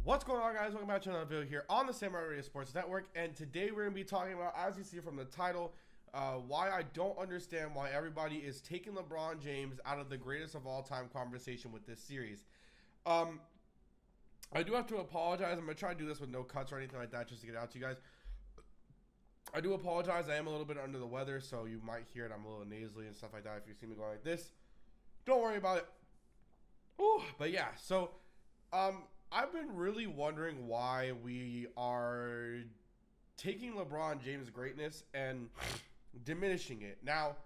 What's going on, guys? Welcome back to another video here on the Samurai Radio Sports Network, and today we're going to be talking about, as you see from the title, why I don't understand why everybody is taking LeBron James out of the greatest of all time conversation with this series. I do have to apologize. I'm going to try to do this with no cuts or anything like that just to get it out to you guys. I do apologize. I am a little bit under the weather, so you might hear it. I'm a little nasally and stuff like that if you see me going like this. Don't worry about it. Ooh, but yeah, so I've been really wondering why we are taking LeBron James' greatness and diminishing it. Now,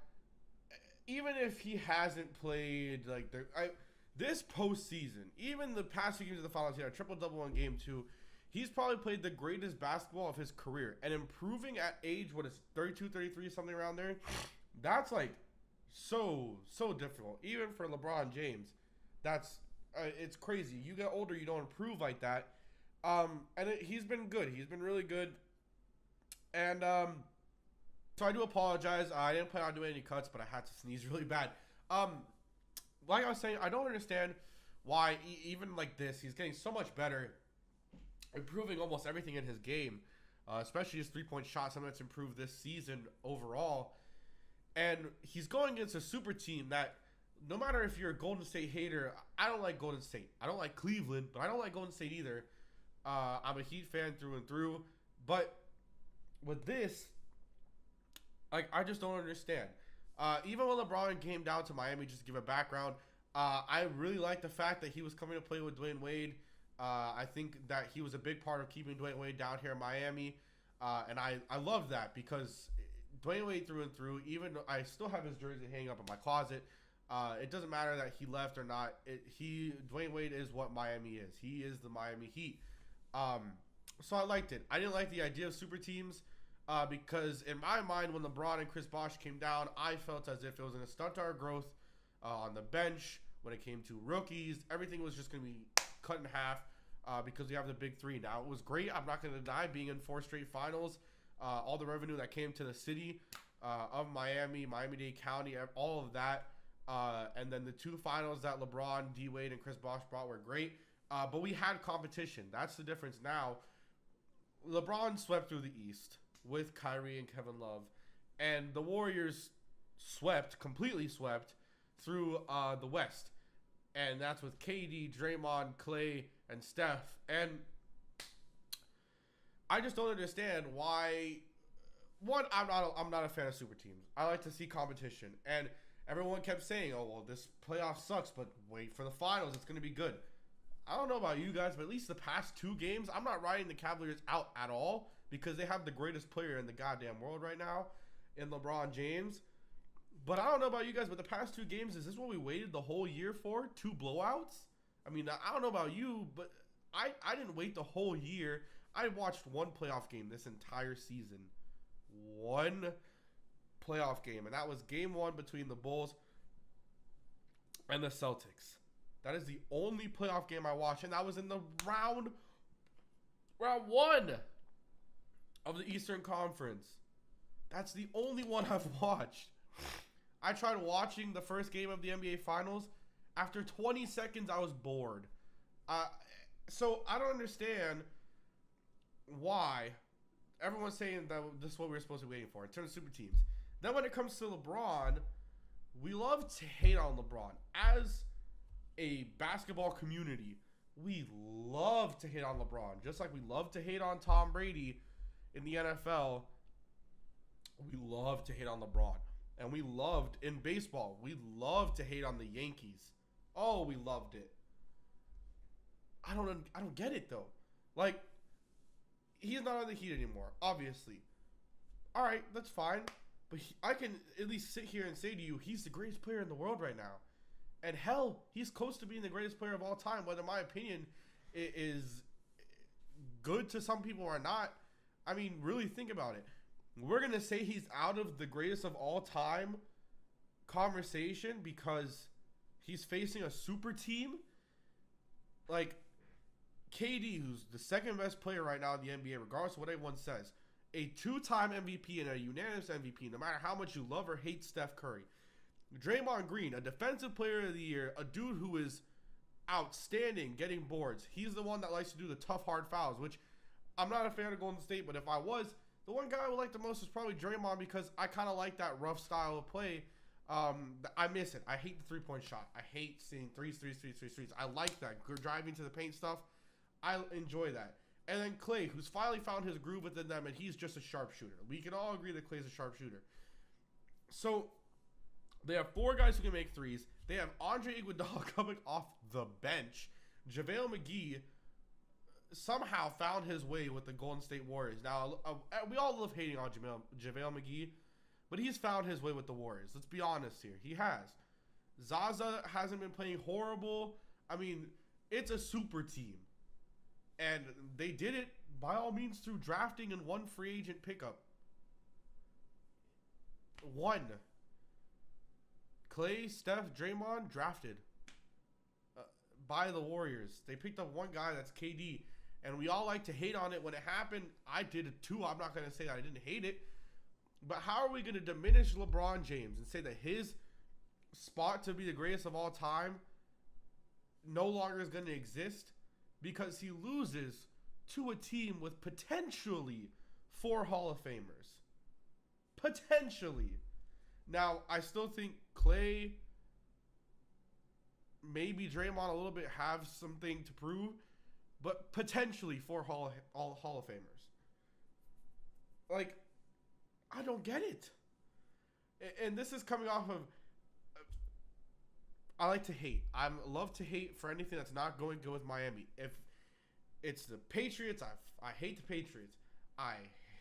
even if he hasn't played like this postseason, even the past few games of the finals, he had a triple-double in Game 2. He's probably played the greatest basketball of his career. And improving at age, what is 32, 33, something around there? That's like so difficult. Even for LeBron James, that's it's crazy. You get older, you don't improve like that. He's been good. He's been really good. And so I do apologize. I didn't plan on doing any cuts, but I had to sneeze really bad. Like I was saying, I don't understand why even like this, he's getting so much better, improving almost everything in his game, especially his three-point shot. Something that's improved this season overall. And he's going against a super team that, no matter if you're a Golden State hater, I don't like Golden State. I don't like Cleveland, but I don't like Golden State either. I'm a Heat fan through and through. But with this, I just don't understand. Even when LeBron came down to Miami, just to give a background, I really like the fact that he was coming to play with Dwayne Wade. I think that he was a big part of keeping Dwayne Wade down here in Miami. And I love that because Dwayne Wade through and through, even though I still have his jersey hanging up in my closet, it doesn't matter that he left or not. Dwayne Wade is what Miami is. He is the Miami Heat. So I liked it. I didn't like the idea of super teams because in my mind, when LeBron and Chris Bosh came down, I felt as if it was going to stunt our growth on the bench. When it came to rookies, everything was just going to be cut in half because we have the big three. Now, it was great. I'm not going to deny being in 4 straight finals. All the revenue that came to the city of Miami, Miami-Dade County, all of that. And then the 2 finals that LeBron, D-Wade, and Chris Bosh brought were great. But we had competition. That's the difference now. LeBron swept through the East with Kyrie and Kevin Love. And the Warriors completely swept through the West. And that's with KD, Draymond, Klay, and Steph. And I just don't understand why. One, I'm not a fan of super teams. I like to see competition. And everyone kept saying, oh, well, this playoff sucks, but wait for the finals. It's going to be good. I don't know about you guys, but at least the past 2 games, I'm not riding the Cavaliers out at all because they have the greatest player in the goddamn world right now in LeBron James. But I don't know about you guys, but the past 2 games, is this what we waited the whole year for? 2 blowouts? I mean, I don't know about you, but I didn't wait the whole year. I watched 1 playoff game this entire season. 1 playoff game, and that was Game 1 between the Bulls and the Celtics. That is the only playoff game I watched, and that was in the round 1 of the Eastern Conference. That's the only one I've watched. I tried watching the first game of the NBA Finals. After 20 seconds, I was bored. So I don't understand why everyone's saying that this is what we were supposed to be waiting for in terms of super teams. Then when it comes to LeBron, we love to hate on LeBron. As a basketball community, we love to hate on LeBron. Just like we love to hate on Tom Brady in the NFL, we love to hate on LeBron. And we loved, in baseball, we love to hate on the Yankees. Oh, we loved it. I don't get it, though. Like, he's not on the Heat anymore, obviously. All right, that's fine. But I can at least sit here and say to you, he's the greatest player in the world right now. And hell, he's close to being the greatest player of all time, whether my opinion is good to some people or not. I mean, really think about it. We're going to say he's out of the greatest of all time conversation because he's facing a super team? Like, KD, who's the second best player right now in the NBA, regardless of what anyone says, a 2-time MVP and a unanimous MVP, no matter how much you love or hate Steph Curry. Draymond Green, a defensive player of the year, a dude who is outstanding getting boards. He's the one that likes to do the tough, hard fouls, which I'm not a fan of Golden State, but if I was, the one guy I would like the most is probably Draymond because I kind of like that rough style of play. I miss it. I hate the three-point shot. I hate seeing threes. I like that. Driving to the paint stuff. I enjoy that. And then Klay, who's finally found his groove within them, and he's just a sharpshooter. We can all agree that Klay's a sharpshooter. So they have 4 guys who can make threes. They have Andre Iguodala coming off the bench. JaVale McGee somehow found his way with the Golden State Warriors. Now, we all love hating on JaVale McGee, but he's found his way with the Warriors. Let's be honest here. He has. Zaza hasn't been playing horrible. I mean, it's a super team. And they did it, by all means, through drafting and one free agent pickup. One. Klay, Steph, Draymond, drafted by the Warriors. They picked up one guy, that's KD. And we all like to hate on it when it happened. I did it too. I'm not going to say that I didn't hate it. But how are we going to diminish LeBron James and say that his spot to be the greatest of all time no longer is going to exist? Because he loses to a team with potentially 4 Hall of Famers. Potentially. Now, I still think Klay, maybe Draymond a little bit have something to prove, but potentially 4 Hall of Famers. Like, I don't get it. And this is coming off of, I like to hate. I love to hate for anything that's not going good with Miami. If it's the Patriots, I hate the Patriots. I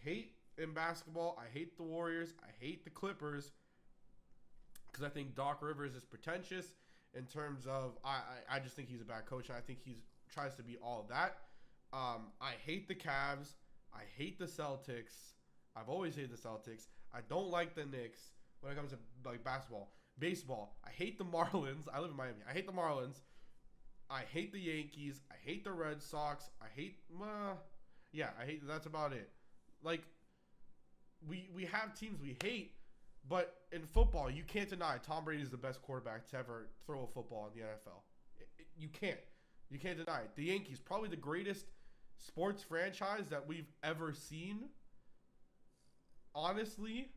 hate in basketball. I hate the Warriors. I hate the Clippers. Because I think Doc Rivers is pretentious in terms of, I just think he's a bad coach. And I think he tries to be all of that. I hate the Cavs. I hate the Celtics. I've always hated the Celtics. I don't like the Knicks when it comes to like basketball. Baseball, I hate the Marlins. I live in Miami. I hate the Marlins. I hate the Yankees. I hate the Red Sox. I hate, that's about it. Like, we have teams we hate, but in football, you can't deny Tom Brady is the best quarterback to ever throw a football in the NFL. You can't. You can't deny it. The Yankees, probably the greatest sports franchise that we've ever seen. Honestly,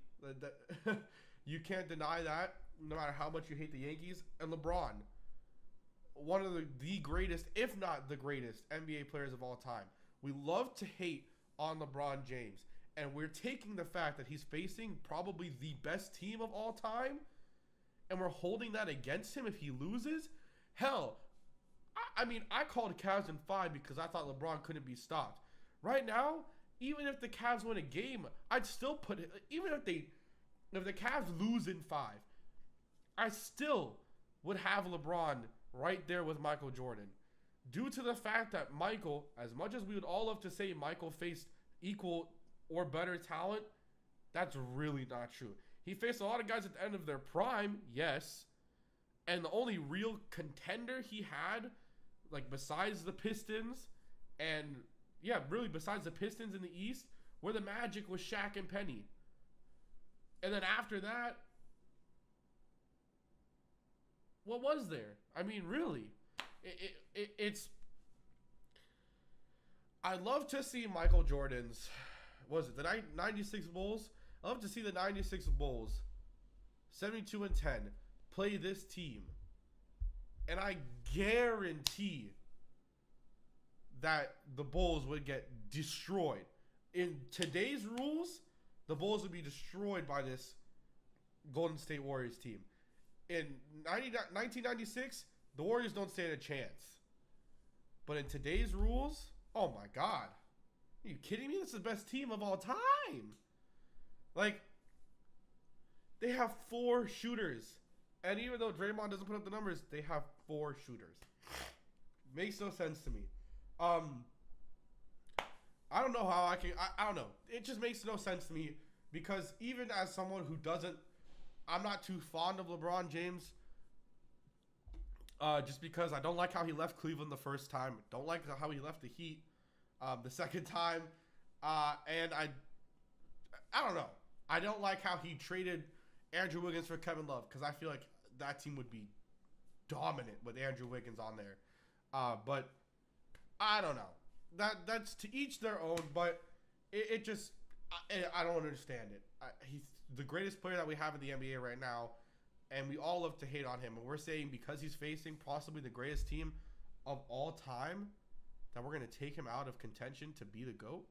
you can't deny that. No matter how much you hate the Yankees. And LeBron, one of the greatest, if not the greatest, NBA players of all time. We love to hate on LeBron James. And we're taking the fact that he's facing probably the best team of all time, and we're holding that against him if he loses? Hell, I mean, I called Cavs in 5 because I thought LeBron couldn't be stopped. Right now, even if the Cavs win a game, I'd still put it, even if the Cavs lose in 5, I still would have LeBron right there with Michael Jordan. Due to the fact that Michael, as much as we would all love to say Michael faced equal or better talent, that's really not true. He faced a lot of guys at the end of their prime, yes. And the only real contender he had, like besides the Pistons, and yeah, really besides the Pistons in the East, were the Magic with Shaq and Penny. And then after that, what was there? I mean, really, it's. I love to see Michael Jordan's. Was it the 96 Bulls? I love to see the 96 Bulls, 72-10, play this team, and I guarantee that the Bulls would get destroyed. In today's rules, the Bulls would be destroyed by this Golden State Warriors team. In 1996, the Warriors don't stand a chance. But in today's rules, oh my God. Are you kidding me? This is the best team of all time. Like, they have 4 shooters. And even though Draymond doesn't put up the numbers, they have 4 shooters. Makes no sense to me. I don't know how I can... I don't know. It just makes no sense to me. Because even as someone who doesn't... I'm not too fond of LeBron James. Just because I don't like how he left Cleveland the first time. Don't like how he left the Heat the second time. And I don't know. I don't like how he traded Andrew Wiggins for Kevin Love. Because I feel like that team would be dominant with Andrew Wiggins on there. But I don't know. That's to each their own. But it just I don't understand it. He's the greatest player that we have in the NBA right now, and we all love to hate on him. And we're saying because he's facing possibly the greatest team of all time, that we're gonna take him out of contention to be the GOAT.